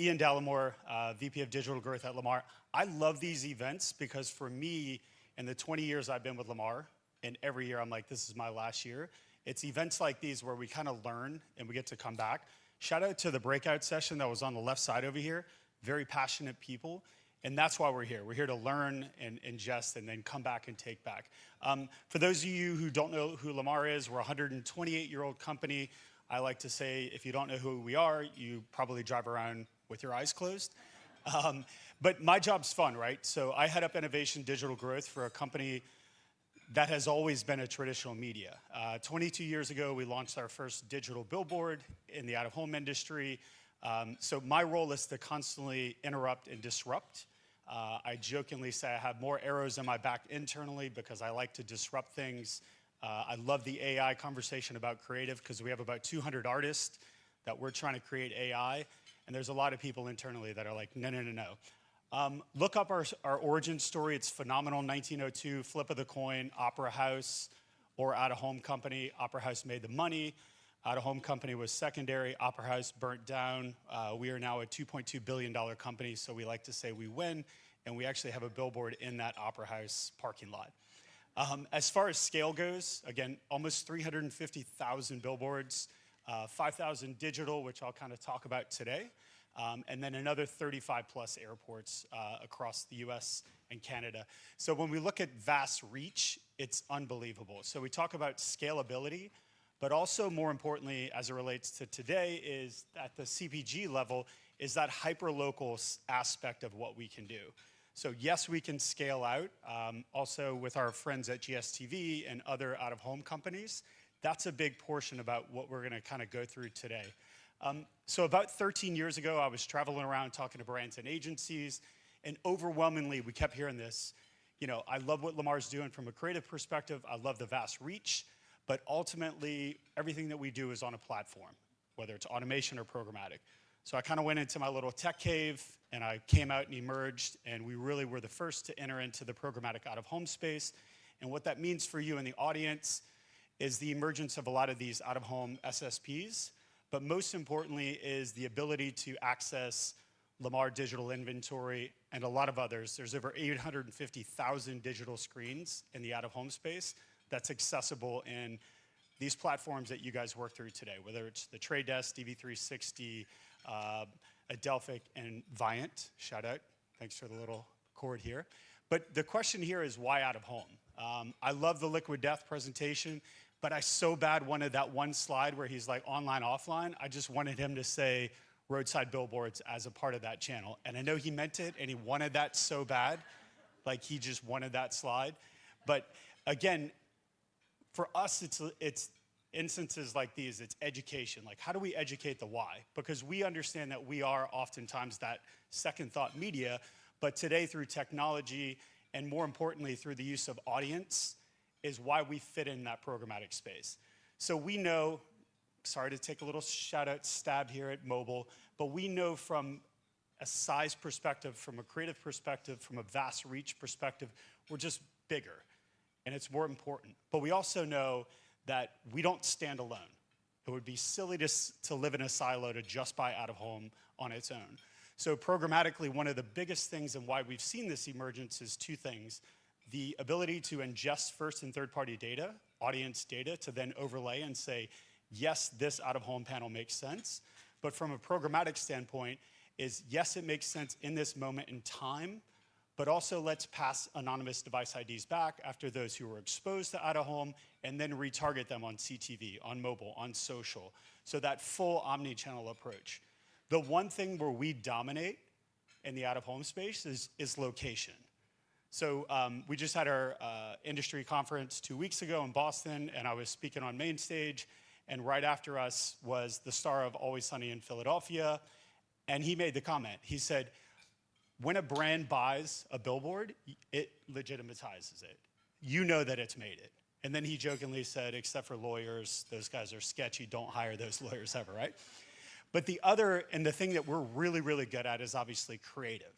Ian Dallimore, VP of Digital Growth at Lamar. I love these events because for me, in the 20 years I've been with Lamar, and every year I'm like, this is my last year, it's events like these where we kind of learn and we get to come back. Shout out to the breakout session that was on the left side over here. Very passionate people, and that's why we're here. We're here to learn and ingest and then come back and take back. For those of you who don't know who Lamar is, we're a 128-year-old company. I like to say, if you don't know who we are, you probably drive around with your eyes closed. But my job's fun, right? So I head up innovation digital growth for a company that has always been a traditional media. 22 years ago, we launched our first digital billboard in the out-of-home industry. So my role is to constantly interrupt and disrupt. I jokingly say I have more arrows in my back internally because I like to disrupt things. I love the AI conversation about creative because we have about 200 artists that we're trying to create AI. And there's a lot of people internally that are like, no, no, no, no. Look up our origin story. It's phenomenal. 1902, flip of the coin, Opera House or out-of-home company. Opera House made the money. Out-of-home company was secondary. Opera House burnt down. We are now a $2.2 billion company, so we like to say we win, and we actually have a billboard in that Opera House parking lot. As far as scale goes, again, almost 350,000 billboards, 5,000 digital, which I'll kind of talk about today, and then another 35 plus airports across the US and Canada. So when we look at vast reach, it's unbelievable. So we talk about scalability, but also more importantly, as it relates to today, is at the CPG level, is that hyper-local aspect of what we can do. So yes, we can scale out. Also with our friends at GSTV and other out-of-home companies, that's a big portion about what we're gonna kind of go through today. So about 13 years ago, I was traveling around talking to brands and agencies, and overwhelmingly, we kept hearing this, you know, I love what Lamar's doing from a creative perspective, I love the vast reach, but ultimately, everything that we do is on a platform, whether it's automation or programmatic. So I kind of went into my little tech cave, and I came out and emerged, and we really were the first to enter into the programmatic out-of-home space. And what that means for you in the audience is the emergence of a lot of these out-of-home SSPs, but most importantly is the ability to access Lamar digital inventory and a lot of others. There's over 850,000 digital screens in the out-of-home space that's accessible in these platforms that you guys work through today, whether it's the Trade Desk, DV360, Adelphic, and Viant. Shout out. Thanks for the little cord here. But the question here is why out of home? I love the Liquid Death presentation, but I so bad wanted that one slide where he's like online, offline. I just wanted him to say roadside billboards as a part of that channel. And I know he meant it, and he wanted that so bad. Like he just wanted that slide. But again, for us, it's instances like these, it's education. Like, how do we educate the why? Because we understand that we are oftentimes that second thought media, but today through technology, and more importantly, through the use of audience, is why we fit in that programmatic space. So we know, sorry to take a little shout out stab here at mobile, but we know from a size perspective, from a creative perspective, from a vast reach perspective, we're just bigger. And it's more important. But we also know that we don't stand alone. It would be silly to live in a silo to just buy out of home on its own. So programmatically, one of the biggest things and why we've seen this emergence is two things. The ability to ingest first and third party data, audience data, to then overlay and say, yes, this out of home panel makes sense. But from a programmatic standpoint is, yes, it makes sense in this moment in time, but also let's pass anonymous device IDs back after those who were exposed to out-of-home and then retarget them on CTV, on mobile, on social. So that full omni-channel approach. The one thing where we dominate in the out-of-home space is location. So we just had our industry conference 2 weeks ago in Boston, and I was speaking on main stage, and right after us was the star of Always Sunny in Philadelphia, and he made the comment. He said, when a brand buys a billboard, it legitimizes it. You know that it's made it. And then he jokingly said, except for lawyers, those guys are sketchy, don't hire those lawyers ever, right? But the other, and the thing that we're really, really good at is obviously creative.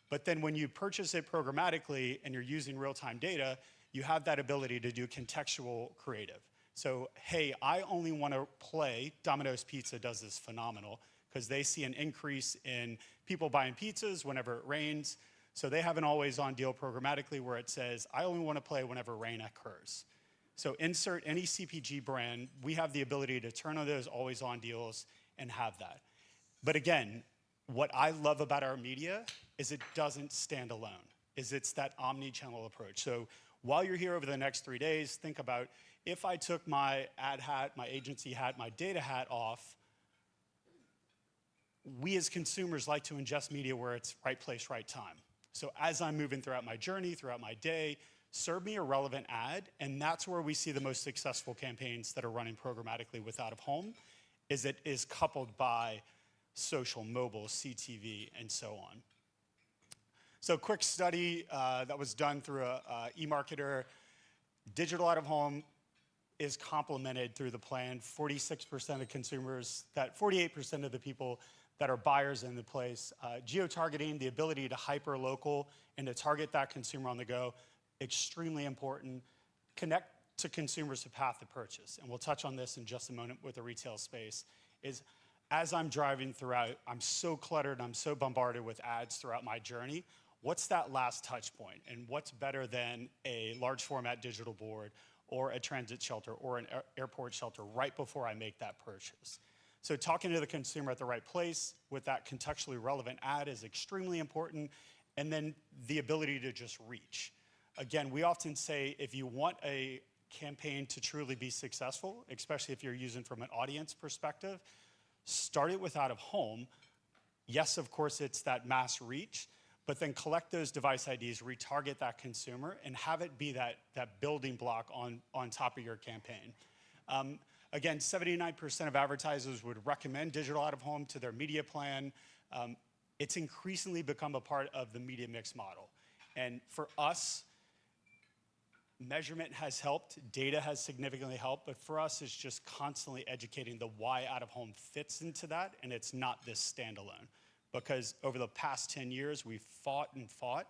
But then when you purchase it programmatically and you're using real-time data, you have that ability to do contextual creative. So, hey, I only want to play, Domino's Pizza does this phenomenal, because they see an increase in people buying pizzas whenever it rains. So they have an always-on deal programmatically where it says, I only want to play whenever rain occurs. So insert any CPG brand, we have the ability to turn on those always-on deals and have that. But again, what I love about our media is it doesn't stand alone, it's that omni-channel approach. So while you're here over the next 3 days, think about if I took my ad hat, my agency hat, my data hat off, we as consumers like to ingest media where it's right place, right time. So as I'm moving throughout my journey, throughout my day, serve me a relevant ad, and that's where we see the most successful campaigns that are running programmatically with out of home, is it is coupled by social, mobile, CTV, and so on. So quick study that was done through a eMarketer. Digital out of home is complemented through the plan. 46% of consumers, 48% of the people that are buyers in the place. Geo-targeting, the ability to hyper-local and to target that consumer on the go, extremely important. Connect to consumers' path to purchase. And we'll touch on this in just a moment with the retail space, is as I'm driving throughout, I'm so cluttered, I'm so bombarded with ads throughout my journey. What's that last touch point? And what's better than a large format digital board or a transit shelter or an airport shelter right before I make that purchase? So talking to the consumer at the right place with that contextually relevant ad is extremely important. And then the ability to just reach. Again, we often say if you want a campaign to truly be successful, especially if you're using from an audience perspective, start it with out of home. Yes, of course, it's that mass reach, but then collect those device IDs, retarget that consumer, and have it be that building block on top of your campaign. Again, 79% of advertisers would recommend digital out of home to their media plan. It's increasingly become a part of the media mix model. And for us, measurement has helped, data has significantly helped, but for us, it's just constantly educating the why out of home fits into that, and it's not this standalone. Because over the past 10 years, we've fought and fought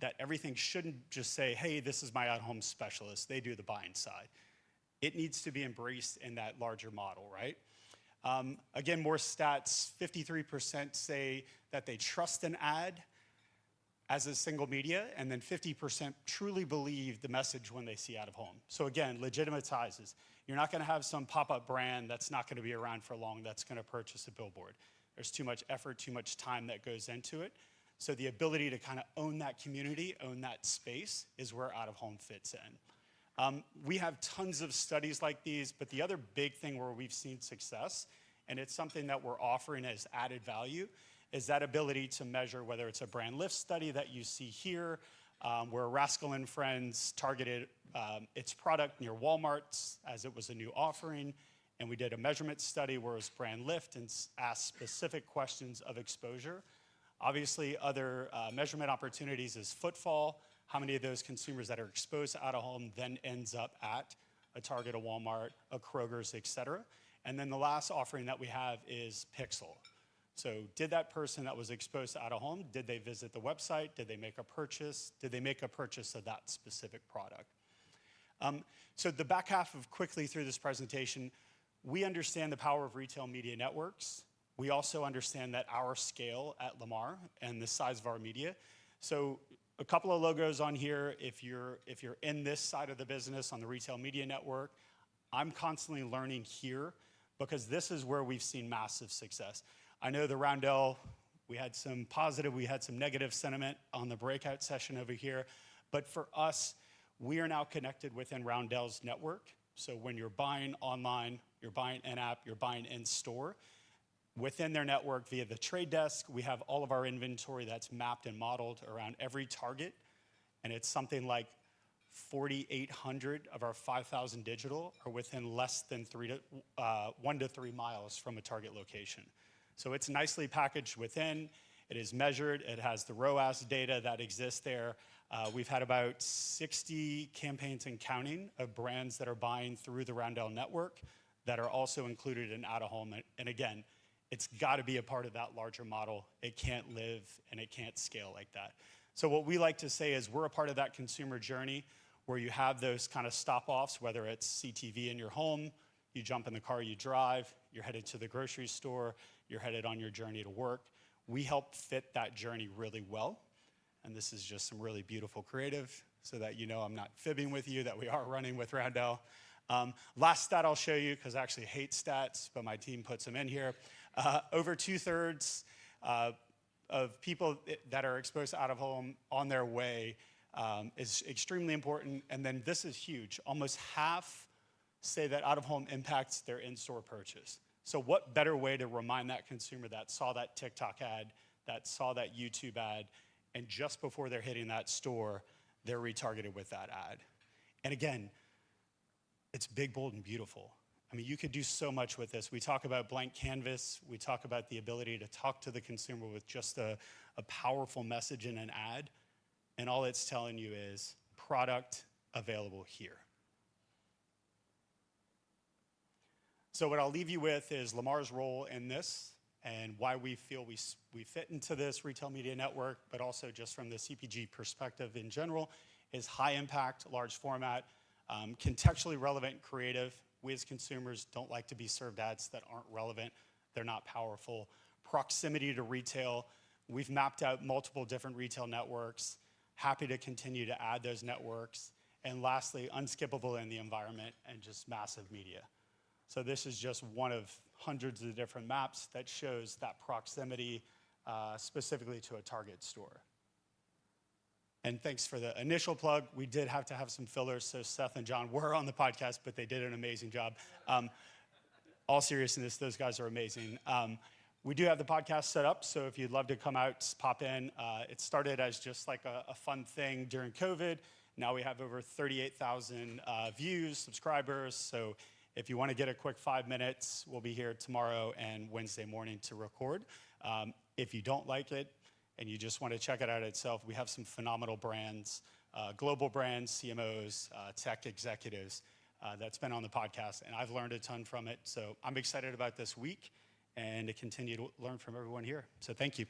that everything shouldn't just say, hey, this is my out of home specialist, they do the buying side. It needs to be embraced in that larger model, right? Again, more stats, 53% say that they trust an ad as a single media, and then 50% truly believe the message when they see out of home. So again, legitimatizes. You're not gonna have some pop-up brand that's not gonna be around for long that's gonna purchase a billboard. There's too much effort, too much time that goes into it. So the ability to kind of own that community, own that space is where out of home fits in. We have tons of studies like these, but the other big thing where we've seen success, and it's something that we're offering as added value, is that ability to measure whether it's a brand lift study that you see here, where Rascal and Friends targeted its product near Walmart's as it was a new offering, and we did a measurement study where it was brand lift and asked specific questions of exposure. Obviously, other measurement opportunities is footfall. How many of those consumers that are exposed to out of home then ends up at a Target, a Walmart, a Kroger's, et cetera. And then the last offering that we have is Pixel. So did that person that was exposed to out of home, did they visit the website? Did they make a purchase? Did they make a purchase of that specific product? So the back half of quickly through this presentation, we understand the power of retail media networks. We also understand that our scale at Lamar and the size of our media. So a couple of logos on here. If you're in this side of the business on the retail media network, I'm constantly learning here because this is where we've seen massive success. I know the Roundel, we had some positive, we had some negative sentiment on the breakout session over here, but for us, we are now connected within Roundel's network. So when you're buying online, you're buying in-app, you're buying in-store, within their network via the trade desk, we have all of our inventory that's mapped and modeled around every target, and it's something like 4,800 of our 5,000 digital are within less than 1 to 3 miles from a target location. So it's nicely packaged within, it is measured, it has the ROAS data that exists there. We've had about 60 campaigns and counting of brands that are buying through the Roundel network that are also included in out-of-home. And again, it's gotta be a part of that larger model. It can't live and it can't scale like that. So what we like to say is we're a part of that consumer journey where you have those kind of stop-offs, whether it's CTV in your home, you jump in the car, you drive, you're headed to the grocery store, you're headed on your journey to work. We help fit that journey really well. And this is just some really beautiful creative so that you know I'm not fibbing with you, that we are running with Roundel. Last stat I'll show you, because I actually hate stats, but my team puts them in here. Over 2/3 of people that are exposed to out of home on their way is extremely important. And then this is huge. Almost half say that out of home impacts their in-store purchase. So what better way to remind that consumer that saw that TikTok ad, that saw that YouTube ad, and just before they're hitting that store, they're retargeted with that ad. And again, it's big, bold, and beautiful. I mean, you could do so much with this. We talk about blank canvas. We talk about the ability to talk to the consumer with just a powerful message in an ad. And all it's telling you is product available here. So what I'll leave you with is Lamar's role in this and why we feel we fit into this retail media network, but also just from the CPG perspective in general, is high impact, large format, contextually relevant creative. We as consumers don't like to be served ads that aren't relevant. They're not powerful. Proximity to retail. We've mapped out multiple different retail networks. Happy to continue to add those networks. And lastly, unskippable in the environment and just massive media. So this is just one of hundreds of different maps that shows that proximity specifically to a Target store. And thanks for the initial plug. We did have to have some fillers, so Seth and John were on the podcast, but they did an amazing job. All seriousness, those guys are amazing. We do have the podcast set up, so if you'd love to come out, just pop in. It started as just like a fun thing during COVID. Now we have over 38,000 views, subscribers, so if you want to get a quick 5 minutes, we'll be here tomorrow and Wednesday morning to record. If you don't like it and you just want to check it out itself, we have some phenomenal brands, global brands, CMOs, tech executives that's been on the podcast, and I've learned a ton from it. So I'm excited about this week and to continue to learn from everyone here. So thank you.